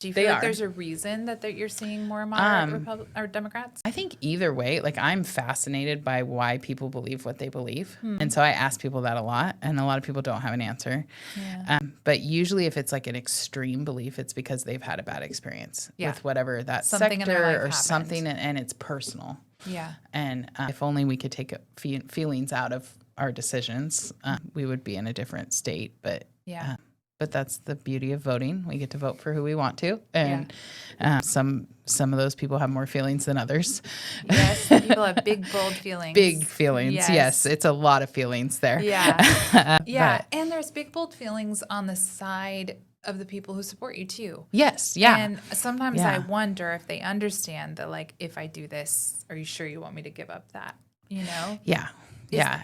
Do you feel like there's a reason that you're seeing more moderate or Democrats? I think either way, like I'm fascinated by why people believe what they believe. And so I ask people that a lot, and a lot of people don't have an answer. Yeah. But usually if it's like an extreme belief, it's because they've had a bad experience with whatever that something sector in their life or happened. something, and it's personal. Yeah. And if only we could take feelings out of our decisions, we would be in a different state. But but that's the beauty of voting. We get to vote for who we want to, and some of those people have more feelings than others. Yes, some people have big, bold feelings. Big feelings, yes. It's a lot of feelings there. Yeah, yeah, and there's big, bold feelings on the side of the people who support you too. Yes, yeah. And sometimes I wonder if they understand that, like, if I do this, are you sure you want me to give up that? You know? Yeah.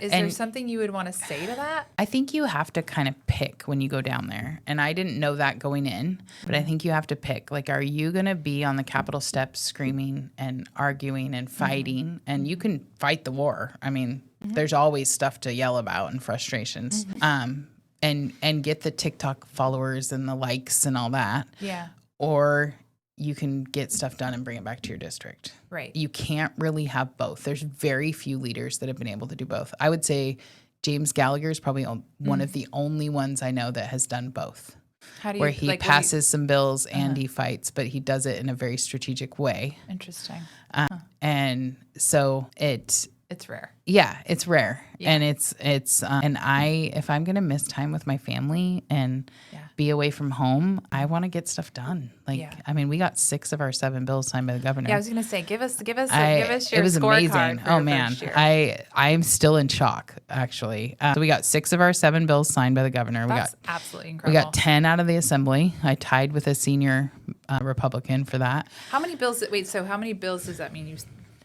Is there something you would want to say to that? I think you have to kind of pick when you go down there. And I didn't know that going in, but I think you have to pick. Like, are you going to be on the Capitol steps screaming and arguing and fighting? And you can fight the war. I mean, there's always stuff to yell about and frustrations. And get the TikTok followers and the likes and all that. Yeah. Or you can get stuff done and bring it back to your district. Right. You can't really have both. There's very few leaders that have been able to do both. I would say James Gallagher is probably one of the only ones I know that has done both. How do you, where he passes some bills and he fights, but he does it in a very strategic way. Interesting. And so it's rare. Yeah, it's rare. Yeah. And it's and if I'm going to miss time with my family and be away from home, I want to get stuff done. Like, I mean, we got 6 of our 7 bills signed by the governor. Yeah, I was going to say, give us your it was amazing. Oh man, I'm still in shock actually. So we got 6 of our 7 bills signed by the governor. That's absolutely incredible. We got 10 out of the assembly. I tied with a senior Republican for that. How many bills? So how many bills does that mean?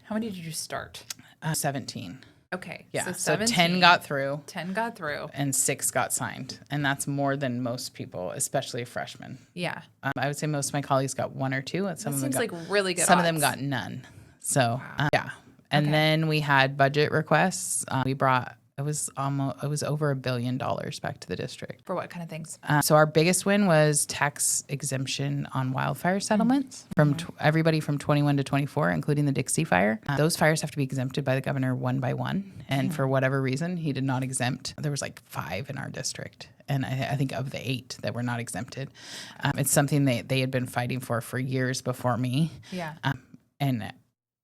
How many did you start? 17. Okay. Yeah. So 10 got through. 10 got through. And 6 got signed. And that's more than most people, especially freshmen. Yeah. I would say most of my colleagues got 1 or 2. And that seems like really good Some odds. of them got none. So, And then we had budget requests. We brought, it was over $1 billion back to the district. For what kind of things? So our biggest win was tax exemption on wildfire settlements from everybody from 21 to 24, including the Dixie Fire. Those fires have to be exempted by the governor one by one. And for whatever reason, he did not exempt. There was like 5 in our district. And I think of the 8 that were not exempted. It's something they had been fighting for years before me. Yeah. And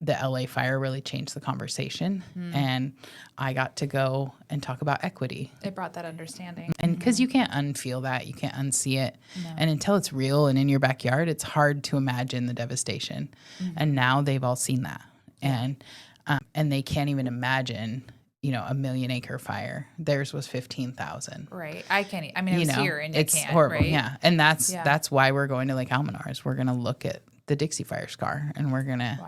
the LA fire really changed the conversation, and I got to go and talk about equity. It brought that understanding. And because you can't unfeel that, you can't unsee it. No. And until it's real and in your backyard, it's hard to imagine the devastation. And now they've all seen that. And they can't even imagine, a 1 million acre fire. Theirs was 15,000. Right. I can't, I mean, I was here and it's can't, horrible. Right? Yeah. And that's why we're going to Lake Almenars. We're going to look at the Dixie Fire scar, and we're going to,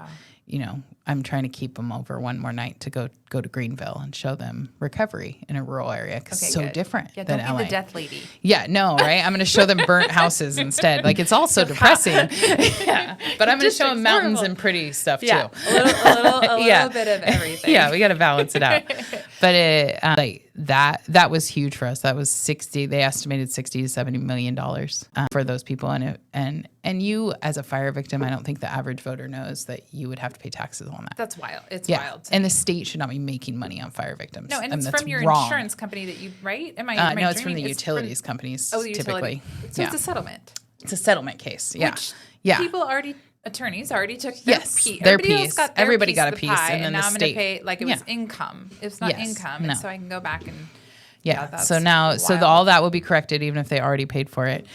I'm trying to keep them over one more night to go to Greenville and show them recovery in a rural area because it's so different than LA. Don't be the death lady. Yeah, no, right? I'm going to show them burnt houses instead. Like, it's all so depressing. Yeah. But I'm going to show them mountains and pretty stuff too. A little bit of everything. Yeah, we got to balance it out. But that was huge for us. That was they estimated $60 to $70 million for those people. And you, as a fire victim, I don't think the average voter knows that you would have to pay taxes on that. That's wild. It's wild. And the state should not be making money on fire victims. No, and it's from your insurance company that you, right? No, it's from the utilities companies typically. So it's a settlement. It's a settlement case. Yeah. Which attorneys already took their piece. Everybody got a piece. And then now I'm going to pay, like it was income. It's not income. And so I can go back and. So now, all that will be corrected, even if they already paid for it.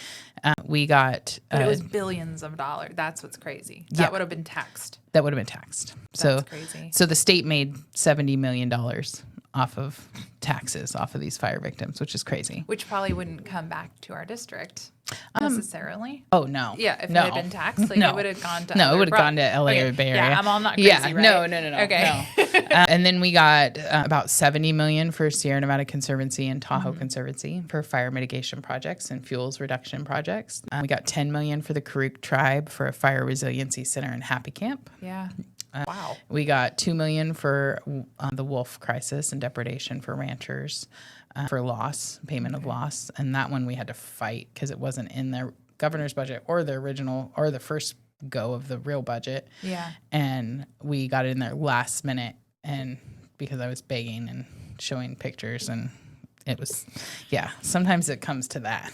We got. But it was billions of dollars. That's what's crazy. That would have been taxed. That's crazy. So the state made $70 million off of taxes off of these fire victims, which is crazy. Which probably wouldn't come back to our district necessarily. Oh, no. Yeah, if it had been taxed, it would have gone to it would have gone to LA or Bay Area. Yeah, I'm all not crazy, right? No. Okay. No. And then we got about $70 million for Sierra Nevada Conservancy and Tahoe Conservancy for fire mitigation projects and fuels reduction projects. We got $10 million for the Karuk tribe for a fire resiliency center in Happy Camp. Yeah. Wow. We got $2 million for the wolf crisis and depredation for ranchers for payment of loss. And that one we had to fight because it wasn't in governor's budget or the original or the first go of the real budget. Yeah. And we got it in there last minute, and because I was begging and showing pictures, and it was, sometimes it comes to that.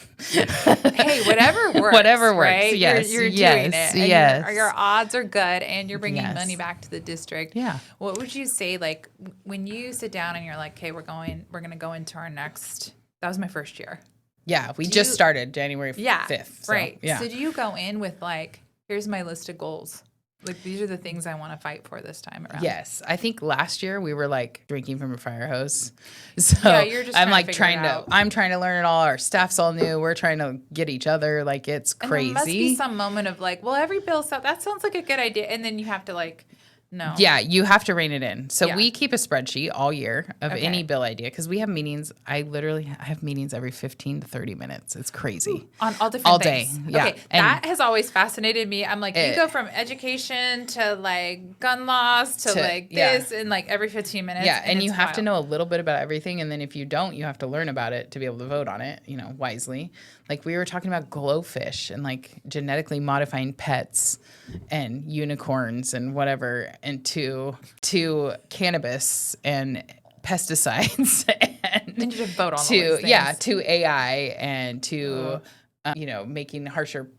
Hey, whatever works. Whatever works. Right? Yes. You're yes. doing it. And Yes. your odds are good, and you're bringing Yes. money back to the district. Yeah. What would you say, like, when you sit down and you're like, okay, we're going to go into our next, that was my first year. Yeah. We just started January 5th. So, right. Yeah. So do you go in with like, here's my list of goals? Like, these are the things I want to fight for this time around. Yes. I think last year we were like drinking from a fire hose. So you're just I'm trying to like figure trying it to, out. I'm trying to learn it all. Our staff's all new. We're trying to get each other. Like, it's And crazy. there must be some moment of like, well, every bill stuff, that sounds like a good idea. And then you have to like, no. Yeah, you have to rein it in. So Yeah. we keep a spreadsheet all year of Okay. any bill idea because we have meetings. I have meetings every 15 to 30 minutes. It's crazy. On all different All things. day, yeah. Okay, And that has always fascinated me. I'm like, you go from education to like gun laws to like this and like every 15 minutes. Yeah, and you it's have to wild. know a little bit about everything. And then if you don't, you have to learn about it to be able to vote on it, wisely. Like we were talking about glowfish and like genetically modifying pets and unicorns and whatever, and to cannabis and pesticides and Then you just vote on all these things. to AI and to making harsher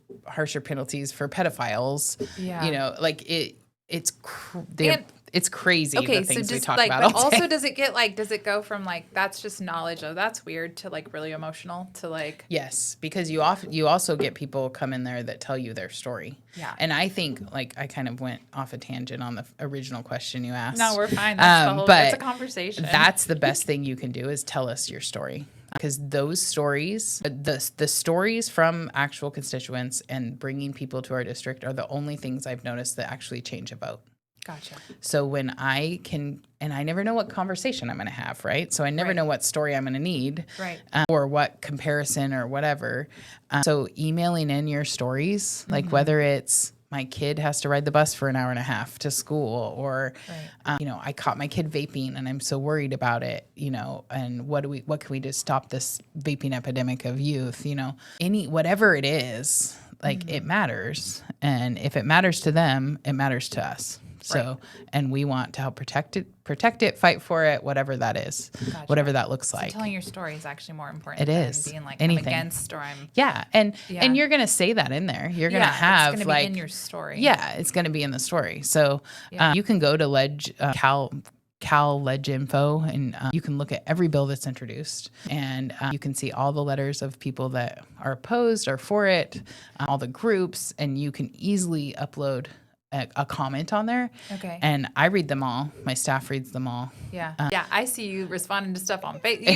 penalties for pedophiles. Yeah. Like it's crazy the things we talk about but all day. also does it go from like that's just knowledge of that's weird to like really emotional to like Yes, because you also get people come in there that tell you their story. Yeah. And I think like I kind of went off a tangent on the original question you asked. no, we're fine. That's the whole but it's a conversation. That's the best thing you can do is tell us your story. Because those stories, the stories from actual constituents and bringing people to our district are the only things I've noticed that actually change a vote. Gotcha. So when I can, and I never know what conversation I'm going to have, right? So I never Right. know what story I'm going to need, Right. Or what comparison or whatever. So emailing in your stories, like whether it's my kid has to ride the bus for an hour and a half to school, or I caught my kid vaping and I'm so worried about it, and what can we do to stop this vaping epidemic of youth, whatever it is, like it matters. And if it matters to them, it matters to us. So, and we want to help protect it, fight for it, whatever that is, whatever that looks like. Telling your story is actually more important It than is. being like Anything. I'm against or I'm Yeah. And you're going to say that in there. You're going to have it's gonna be in your story. Yeah, it's going to be in the story. So you can go to Cal Ledge Info, and you can look at every bill that's introduced, and you can see all the letters of people that are opposed or for it, all the groups, and you can easily upload a comment on there. Okay. And I read them all. My staff reads them all. Yeah. I see you responding to stuff on Facebook.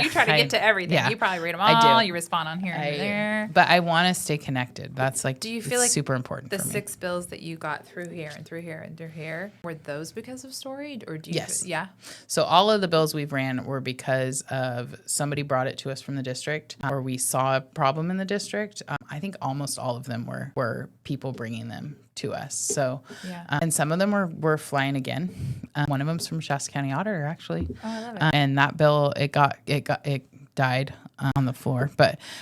You try to get to everything. Yeah, You probably read them all. I do. You respond on here and there. But I want to stay connected. That's like, Do you feel like super important the for me. 6 bills that you got through here and through here and through here, were those because of story? Or do you Yes. Yeah. So all of the bills we've ran were because of somebody brought it to us from the district, or we saw a problem in the district. I think almost all of them were people bringing them to us. So, and some of them were flying again. One of them's from Shasta County Auditor, actually. Oh, I love it. And that bill, it died on the floor,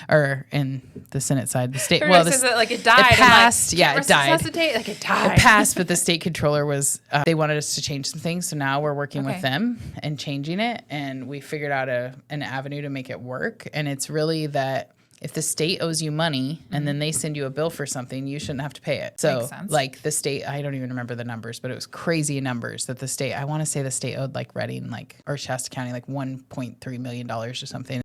or in the Senate side, the state. Everybody says that like it died. It passed. I'm like, Yeah, it died. resuscitate? Like it died. It passed, but the state controller was, they wanted us to change some things. So now we're working Okay. with them and changing it. And we figured out an avenue to make it work. And it's really that if the state owes you money and then they send you a bill for something, you shouldn't have to pay it. So Makes sense. like the state, I don't even remember the numbers, but it was crazy numbers that the state, I want to say the state owed like Redding, or Shasta County, like $1.3 million or something.